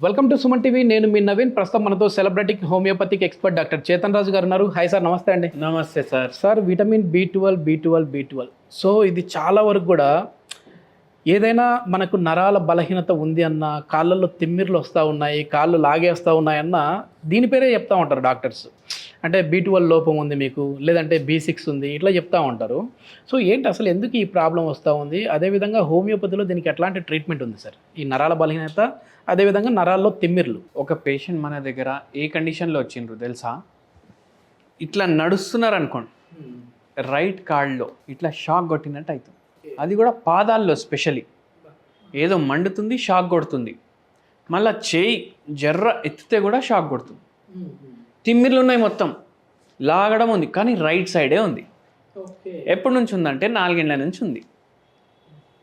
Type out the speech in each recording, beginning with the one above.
Welcome to Suman TV. నేను మీ నవీన్. ప్రస్తుతం మనతో celebrity homeopathic expert doctor Chetan Raju గారు ఉన్నారు. హాయ్ సార్, నమస్తే అండి. నమస్తే sir. Sir, vitamin B12 so ఇది చాలా వరకు కూడా ఏదైనా మనకు నరాల బలహీనత ఉంది అన్న, కాళ్ళల్లో తిమ్మిర్లు వస్తూ ఉన్నాయి, కాళ్ళు లాగేస్తూ ఉన్నాయన్న దీని పేరే చెప్తూ ఉంటారు డాక్టర్స్. అంటే B12 లోపం ఉంది మీకు, లేదంటే B6 ఉంది, ఇట్లా చెప్తూ ఉంటారు. సో ఏంటి అసలు ఎందుకు ఈ ప్రాబ్లం వస్తూ ఉంది? అదేవిధంగా హోమియోపతిలో దీనికి ఎట్లాంటి ట్రీట్మెంట్ ఉంది సార్? ఈ నరాల బలహీనత, అదేవిధంగా నరాల్లో తిమ్మిర్లు. ఒక పేషెంట్ మన దగ్గర ఏ కండిషన్లో వచ్చిండ్రు తెలుసా? ఇట్లా నడుస్తున్నారు అనుకోండి, రైట్ కాళ్ళలో ఇట్లా షాక్ కొట్టినట్టు అవుతుంది. అది కూడా పాదాల్లో స్పెషలీ ఏదో మండుతుంది, షాక్ కొడుతుంది. మళ్ళీ చేయి జర్ర ఎత్తితే కూడా షాక్ కొడుతుంది. తిమ్మిర్లు ఉన్నాయి, మొత్తం లాగడం ఉంది, కానీ రైట్ సైడే ఉంది. ఎప్పటి నుంచి ఉందంటే 4 ఏళ్ల నుంచి ఉంది.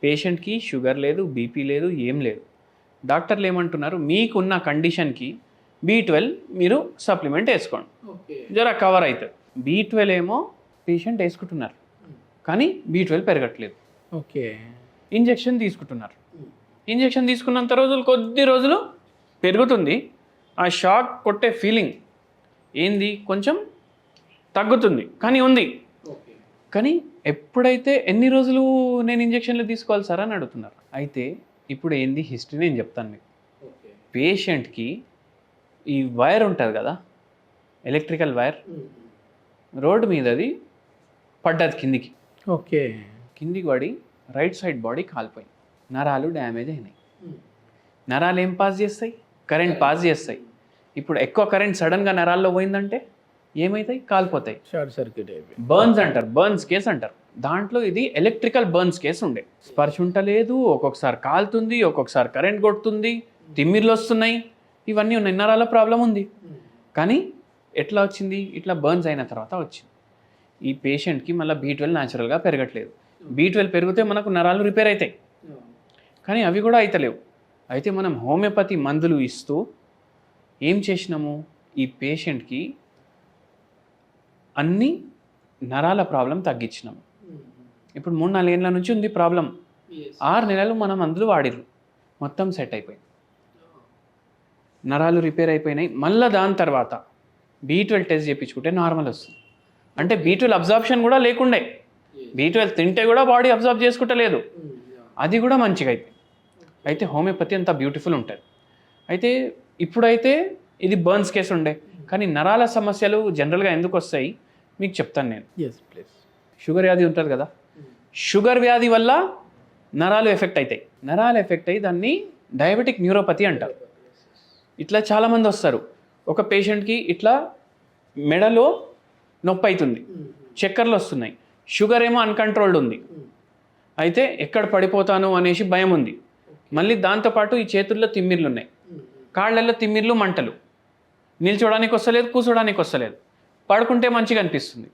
పేషెంట్కి షుగర్ లేదు, బీపీ లేదు, ఏం లేదు. డాక్టర్లు ఏమంటున్నారు, మీకున్న కండిషన్కి B12 మీరు సప్లిమెంట్ వేసుకోండి, జర కవర్ అవుతుంది. B12 ఏమో పేషెంట్ వేసుకుంటున్నారు, కానీ B12 పెరగట్లేదు. ఓకే, ఇంజెక్షన్ తీసుకుంటున్నారు. ఇంజెక్షన్ తీసుకున్నంత రోజులు, కొద్ది రోజులు పెరుగుతుంది. ఆ షాక్ కొట్టే ఫీలింగ్ ఏంది కొంచెం తగ్గుతుంది, కానీ ఉంది. కానీ ఎప్పుడైతే ఎన్ని రోజులు నేను ఇంజెక్షన్లు తీసుకోవాలి సార్ అని అడుగుతున్నారు. అయితే ఇప్పుడు ఏంది హిస్టరీ నేను చెప్తాను మీకు. పేషెంట్కి ఈ వైర్ ఉంటుంది కదా, ఎలక్ట్రికల్ వైర్, రోడ్డు మీద అది పడ్డది కిందికి. ఓకే, కిందికి పడి రైట్ సైడ్ బాడీ కాలిపోయింది, నరాలు డ్యామేజ్ అయినాయి. నరాలు ఏం పాస్ చేస్తాయి? కరెంట్ పాస్ చేస్తాయి. ఇప్పుడు ఎక్కువ కరెంట్ సడన్గా నరాల్లో పోయిందంటే ఏమవుతాయి? కాలిపోతాయి, షార్ట్ సర్క్యూట్ అయిపోయి. బర్న్స్ అంటారు, బర్న్స్ కేసు అంటారు. దాంట్లో ఇది ఎలక్ట్రికల్ బర్న్స్ కేసు ఉండే. స్పర్శ ఉంటలేదు, ఒక్కొక్కసారి కాలుతుంది, ఒక్కొక్కసారి కరెంట్ కొడుతుంది, తిమ్మిర్లు వస్తున్నాయి, ఇవన్నీ ఉన్నాయి. నరాల ప్రాబ్లం ఉంది. కానీ ఎట్లా వచ్చింది? ఇట్లా బర్న్స్ అయిన తర్వాత వచ్చింది. ఈ పేషెంట్కి మళ్ళీ B12 న్యాచురల్గా పెరగట్లేదు. B12 పెరిగితే మనకు నరాలు రిపేర్ అవుతాయి, కానీ అవి కూడా అవుతలేవు. అయితే మనం హోమియోపతి మందులు ఇస్తూ ఏం చేసినాము, ఈ పేషెంట్కి అన్ని నరాల ప్రాబ్లం తగ్గించినాము. ఇప్పుడు 3-4 ఏళ్ళ నుంచి ఉంది ప్రాబ్లం. 6 నెలలు మనం మందులు వాడిర్రు, మొత్తం సెట్ అయిపోయింది, నరాలు రిపేర్ అయిపోయినాయి. మళ్ళీ దాని తర్వాత B12 టెస్ట్ చేయించుకుంటే నార్మల్ వస్తుంది. అంటే B12 అబ్జార్ప్షన్ కూడా లేకుండే, B12 తింటే కూడా బాడీ అబ్జార్బ్ చేసుకుంటలేదు, అది కూడా మంచిగా అయిపోయింది. అయితే హోమియోపతి అంత బ్యూటిఫుల్ ఉంటుంది. అయితే ఇప్పుడైతే ఇది బర్న్స్ కేసు ఉండే, కానీ నరాల సమస్యలు జనరల్గా ఎందుకు వస్తాయి మీకు చెప్తాను నేను. ప్లీజ్. షుగర్ వ్యాధి ఉంటుంది కదా, షుగర్ వ్యాధి వల్ల నరాలు ఎఫెక్ట్ అవుతాయి. నరాలు ఎఫెక్ట్ అయ్యి దాన్ని డయాబెటిక్ న్యూరోపతి అంటారు. ఇట్లా చాలామంది వస్తారు. ఒక పేషెంట్కి ఇట్లా మెడలో నొప్పి అవుతుంది, చక్కర్లు వస్తున్నాయి, షుగర్ ఏమో అన్కంట్రోల్డ్ ఉంది. అయితే ఎక్కడ పడిపోతాను అనేసి భయం ఉంది. మళ్ళీ దాంతోపాటు ఈ చేతుల్లో తిమ్మిర్లు ఉన్నాయి, కాళ్ళల్లో తిమ్మిర్లు, మంటలు, నిల్చోడానికి వస్తలేదు, కూర్చోడానికి వస్తలేదు, పడుకుంటే మంచిగా అనిపిస్తుంది.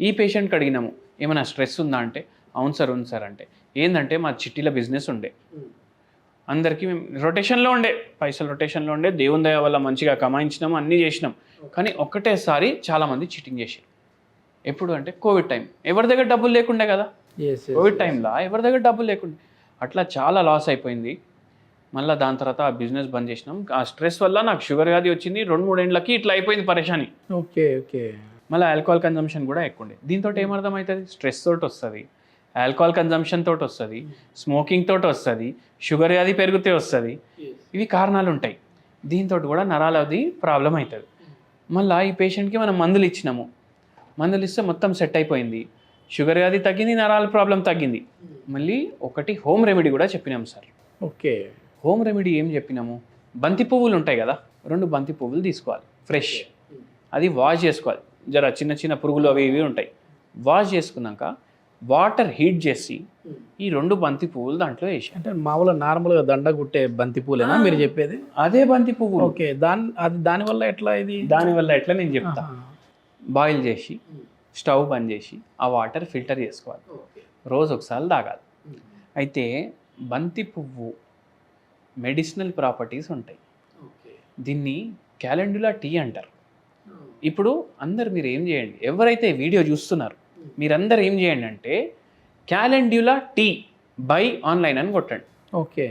ఈ పేషెంట్కి అడిగినాము, ఏమైనా స్ట్రెస్ ఉందా అంటే, అవును సార్ ఉంది సార్ అంటే, ఏంటంటే మా చిట్టీల బిజినెస్ ఉండే, అందరికీ మేము రొటేషన్లో ఉండే, పైసలు రొటేషన్లో ఉండే, దేవుని దయ వల్ల మంచిగా కమాయించినాము, అన్నీ చేసినాం. కానీ ఒక్కటేసారి చాలామంది చీటింగ్ చేశారు. ఎప్పుడు అంటే కోవిడ్ టైం, ఎవరి దగ్గర డబ్బులు లేకుండే కదా, కోవిడ్ టైంలో ఎవరి దగ్గర డబ్బులు లేకుండే, అట్లా చాలా లాస్ అయిపోయింది. మళ్ళీ దాని తర్వాత ఆ బిజినెస్ బంద్ చేసినాం. ఆ స్ట్రెస్ వల్ల నాకు షుగర్ వ్యాధి వచ్చింది, 2-3 ఏళ్ళకి ఇట్లా అయిపోయింది పరేషాని. Okay okay. మళ్ళీ ఆల్కహాల్ కన్జంప్షన్ కూడా ఎక్కువ ఉండే. దీంతో ఏమర్థమవుతుంది? స్ట్రెస్ తోటి వస్తుంది, ఆల్కహాల్ కన్జంప్షన్ తోటి వస్తుంది, స్మోకింగ్ తోటి వస్తుంది, షుగర్ వ్యాధి పెరిగితే వస్తుంది. ఇవి కారణాలు ఉంటాయి. దీంతో కూడా నరాలది ప్రాబ్లం అవుతుంది. మళ్ళీ ఈ పేషెంట్కి మనం మందులు ఇచ్చినాము, మందులు ఇస్తే మొత్తం సెట్ అయిపోయింది, షుగర్ వ్యాధి తగ్గింది, నరాల ప్రాబ్లం తగ్గింది. మళ్ళీ ఒకటి హోమ్ రెమెడీ కూడా చెప్పినాము సార్. ఓకే, హోమ్ రెమెడీ ఏం చెప్పినాము? బంతి పువ్వులు ఉంటాయి కదా, 2 బంతి పువ్వులు తీసుకోవాలి ఫ్రెష్, అది వాష్ చేసుకోవాలి. జర చిన్న చిన్న పురుగులు అవి ఇవి ఉంటాయి, వాష్ చేసుకున్నాక వాటర్ హీట్ చేసి ఈ 2 బంతి పువ్వులు దాంట్లో వేసి, అంటే మామూలుగా నార్మల్గా దండ కుట్టే బంతి పూలేనా మీరు చెప్పేది? అదే బంతి పువ్వు. ఓకే, దానివల్ల ఎట్లా ఇది? దానివల్ల ఎట్లా నేను చెప్తా. బాయిల్ చేసి స్టవ్ బంద్ చేసి ఆ వాటర్ ఫిల్టర్ చేసుకోవాలి, రోజు ఒకసారి తాగాలి. అయితే బంతి పువ్వు మెడిసినల్ ప్రాపర్టీస్ ఉంటాయి, దీన్ని క్యాలెండులా టీ అంటారు. ఇప్పుడు అందరు మీరు ఏం చేయండి, ఎవరైతే వీడియో చూస్తున్నారు మీరందరూ ఏం చేయండి అంటే క్యాలెండ్యులా టీ బై ఆన్లైన్ అని కొట్టండి. ఓకే,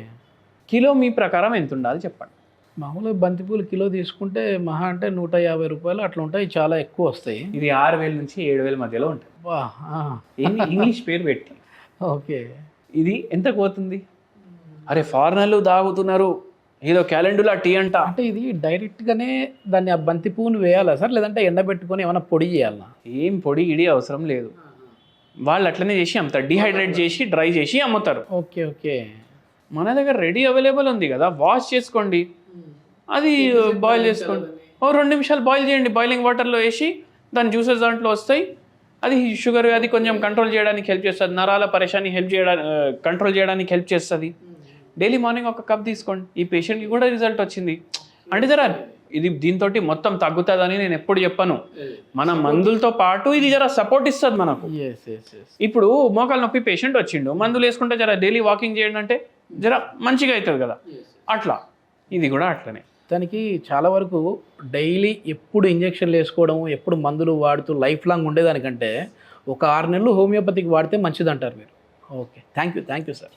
కిలో మీ ప్రకారం ఎంత ఉండాలి చెప్పండి. మామూలుగా బంతిపూలు కిలో తీసుకుంటే మహా అంటే 150 రూపాయలు అట్లా ఉంటాయి, చాలా ఎక్కువ వస్తాయి. ఇది 6,000 నుంచి 7,000 మధ్యలో ఉంటుంది. వా, ఇంగ్లీష్ పేరు పెట్టి. ఓకే. ఇది ఎంత పోతుంది? అరే ఫారినర్లు తాగుతున్నారు ఏదో క్యాలెండులా టీ అంట. అంటే ఇది డైరెక్ట్గానే దాన్ని ఆ బంతి పువ్వును వేయాలా సార్, లేదంటే ఎండబెట్టుకొని ఏమైనా పొడి చేయాలా? ఏం పొడి గిడి అవసరం లేదు, వాళ్ళు అట్లనే చేసి అమ్ముతారు, డిహైడ్రేట్ చేసి డ్రై చేసి అమ్ముతారు. Okay okay. మన దగ్గర రెడీ అవైలబుల్ ఉంది కదా, వాష్ చేసుకోండి, అది బాయిల్ చేసుకోండి, 2 నిమిషాలు బాయిల్ చేయండి, బాయిలింగ్ వాటర్లో వేసి దాని జ్యూసెస్ దాంట్లో వస్తాయి. అది షుగర్ అది కొంచెం కంట్రోల్ చేయడానికి హెల్ప్ చేస్తుంది, నరాల పరేషాన్ని కంట్రోల్ చేయడానికి హెల్ప్ చేస్తుంది. డైలీ మార్నింగ్ ఒక కప్ తీసుకోండి. ఈ పేషెంట్కి కూడా రిజల్ట్ వచ్చింది. అంటే జరా ఇది దీంతో మొత్తం తగ్గుతుందని నేను ఎప్పుడు చెప్పను, మన మందులతో పాటు ఇది జర సపోర్ట్ ఇస్తుంది మనకు. ఇప్పుడు మోకాలు నొప్పి పేషెంట్ వచ్చిండు, మందులు వేసుకుంటే జర డైలీ వాకింగ్ చేయండి అంటే జర మంచిగా అవుతుంది కదా, అట్లా ఇది కూడా అట్లనే. దానికి చాలా వరకు డైలీ ఎప్పుడు ఇంజక్షన్లు వేసుకోవడం, ఎప్పుడు మందులు వాడుతూ లైఫ్ లాంగ్ ఉండేదానికంటే ఒక 6 నెలలు హోమియోపతికి వాడితే మంచిది అంటారు మీరు. Okay, thank you sir.